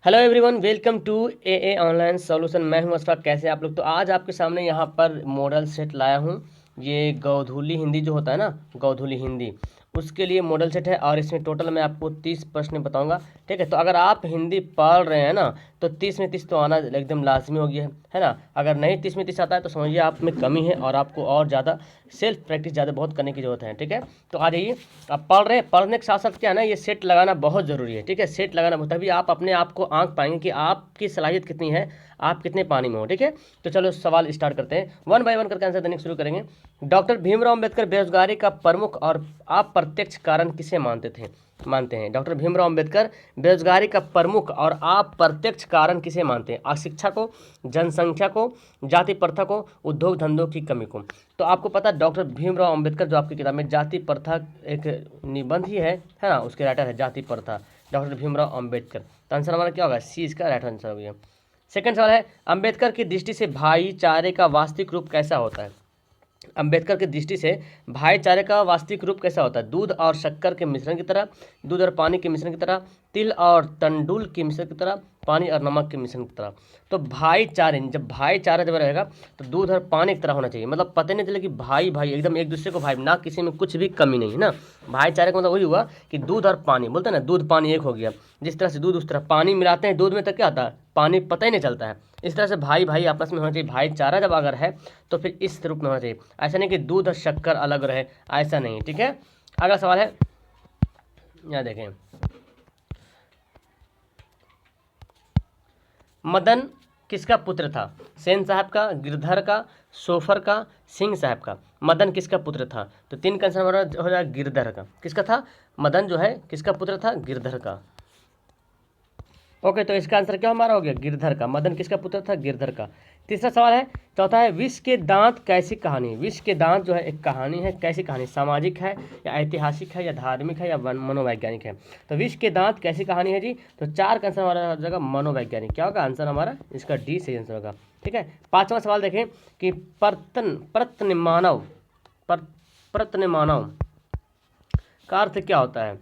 Hello everyone, welcome to a online solution. मैं हूं अशफाक। कैसे आप लोग? तो आज आपके सामने यहां पर मॉडल सेट लाया हूं। ये गोधूली हिंदी जो होता है ना, गोधूली हिंदी, उसके लिए मॉडल सेट है। और इसमें टोटल मैं आपको 30 प्रश्न बताऊंगा। ठीक है, तो अगर आप हिंदी पढ़ रहे हैं ना, तो 30 में 30 तो आना एकदम लाजमी हो गया है ना। अगर नहीं 30 में 30 आता है तो समझिए आप में कमी है और आपको और ज़्यादा सेल्फ प्रैक्टिस ज़्यादा बहुत करने की ज़रूरत है। ठीक है, तो आ जाइए। आप पढ़ रहे हैं, पढ़ने के साथ साथ क्या है ना, ये सेट लगाना बहुत ज़रूरी है। ठीक है, सेट लगाना तभी आप अपने आप को आंक पाएंगे कि आपकी सलाहियत कितनी है, आप कितने पानी में हो। ठीक है, तो चलो सवाल स्टार्ट करते हैं। वन बाय वन करके आंसर देने शुरू करेंगे। डॉक्टर भीमराव अम्बेडकर बेरोजगारी का प्रमुख और अप्रत्यक्ष कारण किसे मानते हैं? डॉक्टर भीमराव अम्बेडकर बेरोजगारी का प्रमुख और अप्रत्यक्ष कारण किसे मानते हैं? अशिक्षा को, जनसंख्या को, जाति प्रथा को, उद्योग धंधों की कमी को। तो आपको पता है डॉक्टर भीमराव अम्बेडकर जो आपकी किताब में जाति प्रथा एक निबंध ही है ना, उसके राइटर है जाति प्रथा, डॉक्टर भीमराव अम्बेडकर। तो आंसर हमारा क्या होगा? सी इसका राइट आंसर हो गया। सेकंड सवाल है, अम्बेडकर की दृष्टि से भाईचारे का वास्तविक रूप कैसा होता है? अम्बेडकर की दृष्टि से भाईचारे का वास्तविक रूप कैसा होता है? दूध और शक्कर के मिश्रण की तरह, दूध और पानी के मिश्रण की तरह, तिल और तंडुल के मिश्रण की तरह, पानी और नमक के मिश्रण की तरह। तो भाईचारे, जब भाईचारा जब रहेगा तो दूध और पानी की तरह होना चाहिए। मतलब पता नहीं चले कि भाई भाई एकदम एक दूसरे को भाई, ना किसी में कुछ भी कमी नहीं है ना। भाईचारे का मतलब वही हुआ कि दूध और पानी, बोलते हैं ना दूध पानी एक हो गया। जिस तरह से दूध उस तरह पानी मिलाते हैं दूध में, तो क्या आता है? पानी पता ही नहीं चलता है। इस तरह से भाई भाई आपस में होना चाहिए। भाईचारा जब अगर है तो फिर इस रूप में होना चाहिए। ऐसा नहीं कि दूध और शक्कर अलग रहे, ऐसा नहीं। ठीक है, अगला सवाल है, यहाँ देखें। मदन किसका पुत्र था? सेन साहब का, गिरधर का, सोफर का, सिंह साहब का। मदन किसका पुत्र था? तो तीन का आंसर हमारा हो जाएगा गिरधर का। किसका था? मदन जो है किसका पुत्र था? गिरधर का। ओके, तो इसका आंसर क्या हमारा हो गया? गिरधर का। मदन किसका पुत्र था? गिरधर का। तीसरा सवाल है, चौथा है, विष के दांत कैसी कहानी? विष के दांत जो है एक कहानी है। कैसी कहानी? सामाजिक है या ऐतिहासिक है या धार्मिक है या मनोवैज्ञानिक है? तो विष के दांत कैसी कहानी है जी? तो चार का आंसर हमारा हो जाएगा मनोवैज्ञानिक। क्या होगा आंसर हमारा? इसका डी सही आंसर होगा। ठीक है, पांचवा सवाल देखें कि प्रत्न मानव का अर्थ क्या होता है?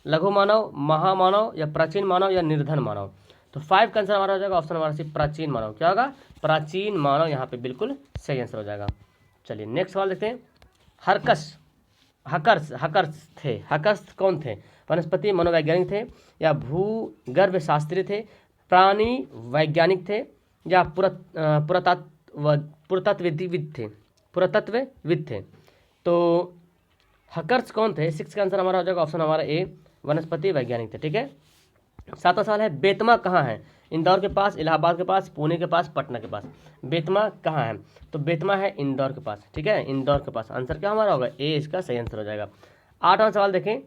लघु मानव, महामानव या प्राचीन मानव या निर्धन मानव? तो 5 का आंसर हमारा हो जाएगा ऑप्शन हमारा सी प्राचीन मानव। क्या होगा? प्राचीन मानव यहाँ पे बिल्कुल सही आंसर हो जाएगा। चलिए नेक्स्ट सवाल देखते हैं। हरकस हकर्स हकर्स थे। हकर्स कौन थे? वनस्पति मनोवैज्ञानिक थे या भूगर्भ शास्त्री थे, प्राणी वैज्ञानिक थे या पुरातत्वविद थे? पुरातत्वविद थे। तो हकर्स कौन थे? 6 का आंसर हमारा हो जाएगा ऑप्शन हमारा ए, वनस्पति वैज्ञानिक थे। ठीक है, सातवां सवाल है, बेतमा कहाँ है? इंदौर के पास, इलाहाबाद के पास, पुणे के पास, पटना के पास। बेतमा कहाँ है? तो बेतमा है इंदौर के पास। ठीक है, इंदौर के पास। आंसर क्या हमारा होगा? ए इसका सही आंसर हो जाएगा। आठवां सवाल देखें,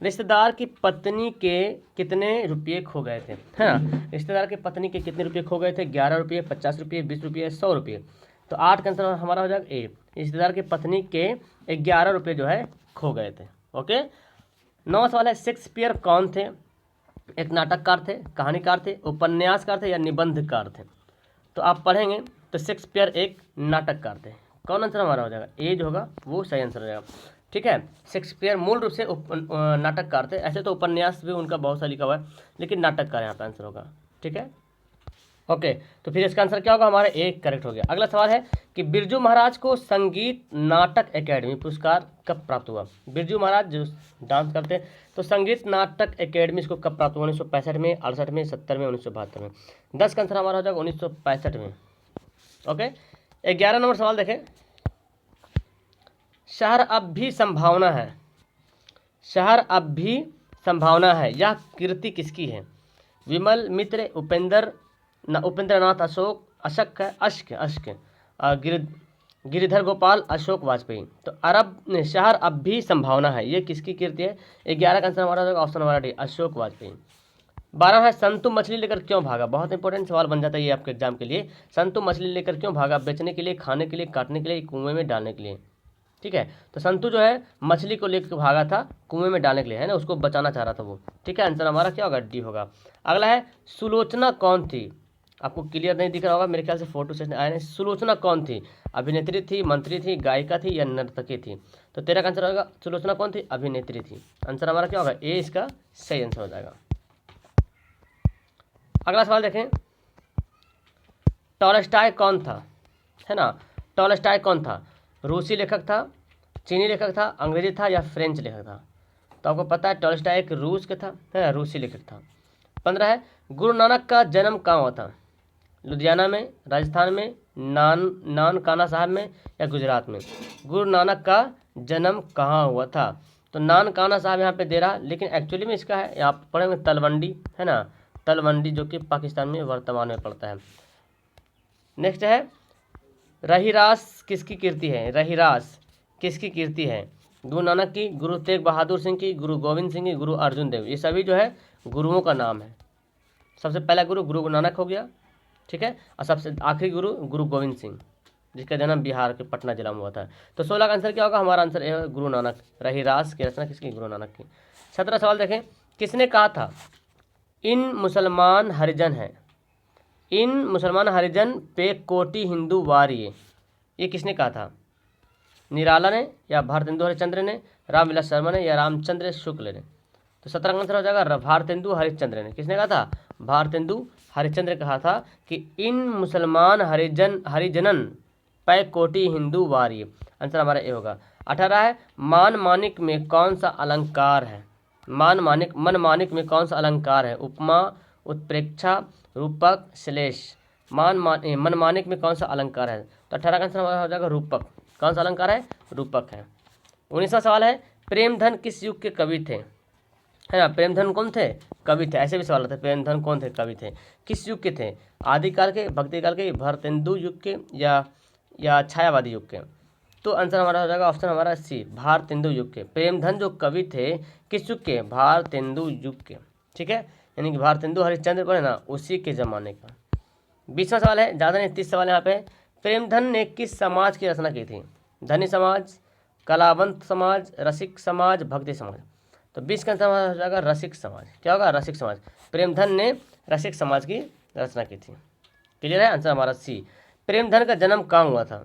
रिश्तेदार की पत्नी के कितने रुपये खो गए थे? है ना, रिश्तेदार की पत्नी के कितने रुपये खो गए थे? 11 रुपये, 50 रुपये, 20 रुपये, 100 रुपये। तो 8 का आंसर हमारा हो जाएगा ए, रिश्तेदार की पत्नी के 11 रुपये जो है खो गए थे। ओके, नौवां सवाल है, शेक्सपियर कौन थे? एक नाटककार थे, कहानीकार थे, उपन्यासकार थे या निबंधकार थे? तो आप पढ़ेंगे तो शेक्सपियर एक नाटककार थे। कौन आंसर हमारा हो जाएगा? ए जो होगा वो सही आंसर हो जाएगा। ठीक है, शेक्सपियर मूल रूप से नाटककार थे। ऐसे तो उपन्यास भी उनका बहुत सा लिखा हुआ है, लेकिन नाटककार यहाँ पे आंसर होगा। ठीक है, ओके, तो फिर इसका आंसर क्या होगा? हमारा एक करेक्ट हो गया। अगला सवाल है कि बिरजू महाराज को संगीत नाटक एकेडमी पुरस्कार कब प्राप्त हुआ? बिरजू महाराज जो डांस करते हैं, तो संगीत नाटक एकेडमी इसको कब प्राप्त हुआ? 1965 में, 68 में, 70 में, 1972 में। 10 का आंसर हमारा हो जाएगा 1965 में। ओके, 11 नंबर सवाल देखें। शहर अब भी संभावना है, शहर अब भी संभावना है, यह कृति किसकी है? विमल मित्र, उपेंद्र नाथ अशोक, अशक है, अश्क अश्क, गिरिधर गोपाल, अशोक वाजपेयी। तो शहर अब भी संभावना है, ये किसकी कृति है? 11 का आंसर हमारा ऑप्शन हमारा डी, अशोक वाजपेयी। 12 है, संतु मछली लेकर क्यों भागा? बहुत इंपॉर्टेंट सवाल बन जाता है ये आपके एग्जाम के लिए। संतु मछली लेकर क्यों भागा? बेचने के लिए, खाने के लिए, काटने के लिए, कुएं में डालने के लिए? ठीक है, तो संतु जो है मछली को लेकर भागा था कुएं में डालने के लिए, है ना, उसको बचाना चाह रहा था वो। ठीक है, आंसर हमारा क्या होगा? डी होगा। अगला है, सुलोचना कौन थी? आपको क्लियर नहीं दिख रहा होगा, मेरे ख्याल से फोटो सेशन आए नहीं। सुलोचना कौन थी? अभिनेत्री थी, मंत्री थी, गायिका थी या नर्तकी थी? तो 13 का आंसर होगा, सुलोचना कौन थी? अभिनेत्री थी। आंसर हमारा क्या होगा? ए इसका सही आंसर हो जाएगा। अगला सवाल देखें, टॉलस्टॉय कौन था, है ना। टॉलस्टॉय कौन था? रूसी लेखक था, चीनी लेखक था, अंग्रेजी था या फ्रेंच लेखक था? तो आपको पता है टॉलस्टॉय एक रूस के था, है रूसी लेखक था। 15 है, गुरु नानक का जन्म कहाँ हुआ था? लुधियाना में, राजस्थान में, नानकाना साहब में या गुजरात में? गुरु नानक का जन्म कहाँ हुआ था? तो नानकाना साहब यहाँ पे दे रहा, लेकिन एक्चुअली में इसका है, आप पढ़ेंगे तलवंडी, है ना, तलवंडी जो कि पाकिस्तान में वर्तमान में पड़ता है। नेक्स्ट है, रहीरास किसकी कीर्ति है? रहीरास किसकी कीर्ति है? गुरु नानक की, गुरु तेग बहादुर सिंह की, गुरु गोविंद सिंह की, गुरु अर्जुन देव। ये सभी जो है गुरुओं का नाम है। सबसे पहला गुरु नानक हो गया, ठीक है, और सबसे आखिरी गुरु गोविंद सिंह, जिसका जन्म बिहार के पटना जिला में हुआ था। तो 16 का आंसर क्या होगा? हमारा आंसर है गुरु नानक। रहीरास की रचना किसकी? गुरु नानक की। 17 सवाल देखें, किसने कहा था इन मुसलमान हरिजन है, इन मुसलमान हरिजन पे कोटि हिंदू वारिये? ये किसने कहा था? निराला ने या भारतेंदु हरिश्चंद्र ने, रामविलास शर्मा ने या रामचंद्र शुक्ल ने? तो 17 का आंसर हो जाएगा भारतेंदु हरिश्चंद्र ने। किसने कहा था? भारतेंदु हरिश्चंद्र कहा था कि इन मुसलमान हरिजनन पै कोटि हिंदू वार्य। आंसर हमारा ए होगा। 18 है, मान मानिक में कौन सा अलंकार है? मन मानिक में कौन सा अलंकार है? उपमा, उत्प्रेक्षा, रूपक, श्लेष। मन मानिक में कौन सा अलंकार है? तो 18 का आंसर हमारा हो जाएगा रूपक। कौन सा अलंकार है? रूपक है। 19वां सवाल है, प्रेमधन किस युग के कवि थे? है ना, प्रेमधन कौन थे? कवि थे। ऐसे भी सवाल होते हैं, प्रेमधन कौन थे? कवि थे। किस युग के थे? आदिकाल के, भक्तिकाल के, भारतेंदु युग के या छायावादी युग के? तो आंसर हमारा हो जाएगा ऑप्शन हमारा सी, भारतेंदु युग के। प्रेमधन जो कवि थे किस युग के? भारतेंदु युग के, ठीक है, यानी कि भारतेंदु हरिश्चंद्र को है ना, उसी के ज़माने का। 20वां सवाल है, ज़्यादा नहीं 30 सवाल यहाँ पे। प्रेमधन ने किस समाज की रचना की थी? धनी समाज, कलावंत समाज, रसिक समाज, भक्ति समाज? तो 20 का आंसर हो जाएगा रसिक समाज। क्या होगा? रसिक समाज। प्रेमधन ने रसिक समाज की रचना की थी। क्लियर है? आंसर हमारा सी। प्रेमधन का जन्म कहाँ हुआ था?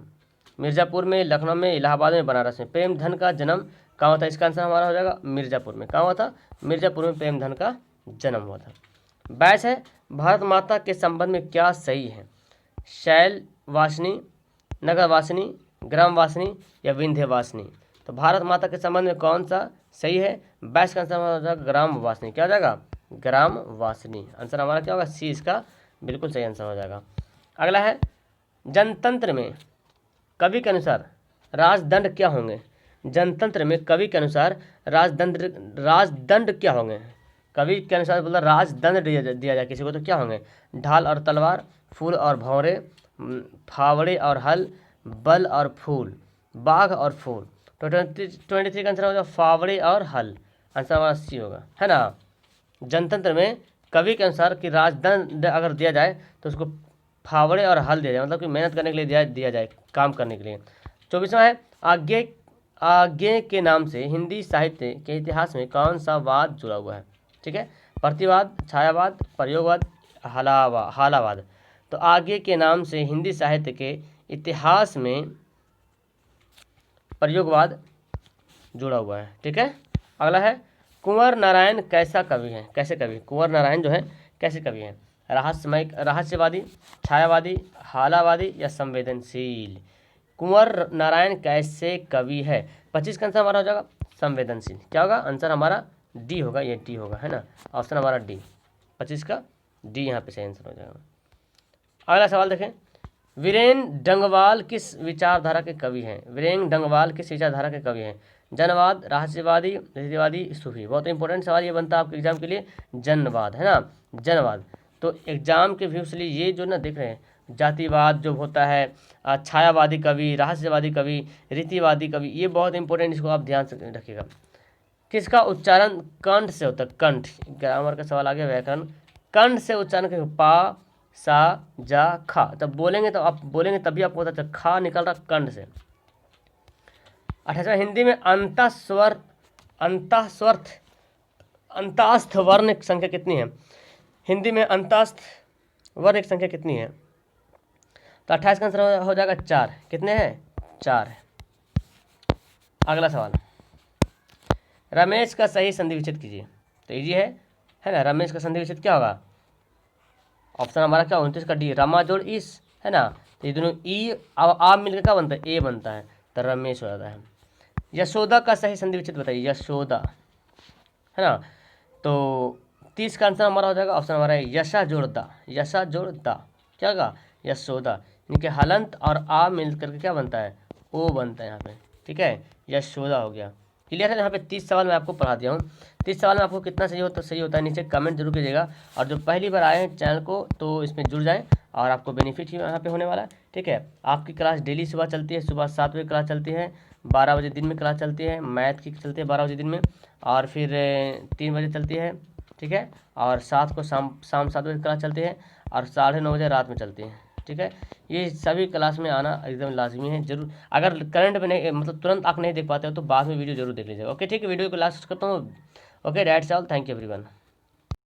मिर्ज़ापुर में, लखनऊ में, इलाहाबाद में, बनारस में? प्रेमधन का जन्म कहाँ हुआ था? इसका आंसर हमारा हो जाएगा मिर्ज़ापुर में। कहाँ हुआ था? मिर्ज़ापुर में प्रेमधन का जन्म हुआ था। 22 है, भारत माता के संबंध में क्या सही है? शैलवासिनी, नगरवासिनी, ग्रामवासिनी या विंध्यवासिनी? तो भारत माता के संबंध में कौन सा सही है? 22 का आंसर हो जाएगा ग्रामवासिनी। क्या हो जाएगा? ग्रामवासिनी। आंसर हमारा क्या होगा? सी इसका बिल्कुल सही आंसर हो जाएगा। अगला है, जनतंत्र में कवि के अनुसार राजदंड क्या होंगे? जनतंत्र में कवि के अनुसार राजदंड क्या होंगे? कवि के अनुसार बोला राजदंड दिया जाए किसी को, तो क्या होंगे? ढाल और तलवार, फूल और भंवरे, फावड़े और हल, बल और फूल, बाघ और फूल? तो 23 का आंसर होगा फावड़े और हल। आंसर हमारा सी होगा, है ना। जनतंत्र में कवि के अनुसार कि राजदंड अगर दिया जाए तो उसको फावड़े और हल दिया जाए, मतलब कि मेहनत करने के लिए दिया जाए, काम करने के लिए। 24वां है, आज्ञे के नाम से हिंदी साहित्य के इतिहास में कौन सा वाद जुड़ा हुआ है? ठीक है, प्रतिवाद, छायावाद, प्रयोगवाद, हालावाद? तो आगे के नाम से हिंदी साहित्य के इतिहास में प्रयोगवाद जुड़ा हुआ है, ठीक है। अगला है, कुंवर नारायण कैसा कवि है? कैसे कवि? कुंवर नारायण जो है कैसे कवि है? रहस्यवादी, छायावादी, हालावादी या संवेदनशील? कुंवर नारायण कैसे कवि है? 25 का आंसर हमारा हो जाएगा संवेदनशील। क्या होगा? आंसर हमारा डी होगा, ये डी होगा, है ना, ऑप्शन हमारा डी। 25 का डी यहाँ पे सही आंसर हो जाएगा। अगला सवाल देखें, वीरेन डंगवाल किस विचारधारा के कवि हैं? वीरेन डंगवाल किस विचारधारा के कवि हैं? जनवाद, रहस्यवादी, रीतिवादी, सूफी? बहुत इंपॉर्टेंट सवाल ये बनता है आपके एग्जाम के लिए, जनवाद, है ना, जनवाद। तो एग्जाम के व्यू से लिए ये जो ना देख रहे हैं, जातिवाद जो होता है, छायावादी कवि, रहस्यवादी कवि, रीतिवादी कवि, ये बहुत इंपॉर्टेंट, इसको आप ध्यान से रखिएगा। किसका उच्चारण कंठ से होता है? कंठ, ग्रामर का सवाल आ गया, व्याकरण। कंठ से उच्चारण करेंगे, पा, सा, जा, खा। तब बोलेंगे तो आप बोलेंगे तभी आपको पता चल, खा निकल रहा कंठ से। 28वां, हिंदी में अंतास्थ वर्ण की संख्या कितनी है? हिंदी में अंतास्थ वर्ण की संख्या कितनी है? तो 28 का आंसर हो जाएगा 4। कितने हैं? 4 है। अगला सवाल, रमेश का सही संधि विच्छेद कीजिए। तो इजी है ना, रमेश का संधि विच्छेद क्या होगा? ऑप्शन हमारा क्या 29 का डी, रमा जोड़ इस, है ना, तो ये दोनों ई आ मिलकर क्या बनता है, ए बनता है, तो रमेश हो जाता है। यशोदा का सही संधि विच्छेद बताइए, यशोदा, है ना, तो 30 का आंसर हमारा हो जाएगा ऑप्शन हमारा है यशा जोड़ दा, यशा जोड़ दा, क्या होगा, यशोदा, यानी कि हलंत और आ मिल करके क्या बनता है, ओ बनता है यहाँ पे, ठीक है, यशोदा हो गया। क्लियर है। यहाँ पे 30 सवाल मैं आपको पढ़ा दिया हूँ। 30 सवाल में आपको कितना सही होता है नीचे कमेंट जरूर कीजिएगा, और जो पहली बार आए हैं चैनल को तो इसमें जुड़ जाएं और आपको बेनिफिट ही यहाँ पे होने वाला है, ठीक है। आपकी क्लास डेली सुबह चलती है, सुबह 7 बजे क्लास चलती है, 12 बजे दिन में क्लास चलती है, मैथ की चलती है 12 बजे दिन में, और फिर 3 बजे चलती है, ठीक है, और 7 को शाम 7 बजे क्लास चलती है, और 9:30 बजे रात में चलती है, ठीक है। ये सभी क्लास में आना एकदम लाजमी है जरूर। अगर करंट में नहीं, मतलब तुरंत आप नहीं देख पाते हो तो बाद में वीडियो जरूर देख लीजिएगा। ओके ठीक है, वीडियो को लास्ट करता हूँ। Okay that's all, thank you everyone.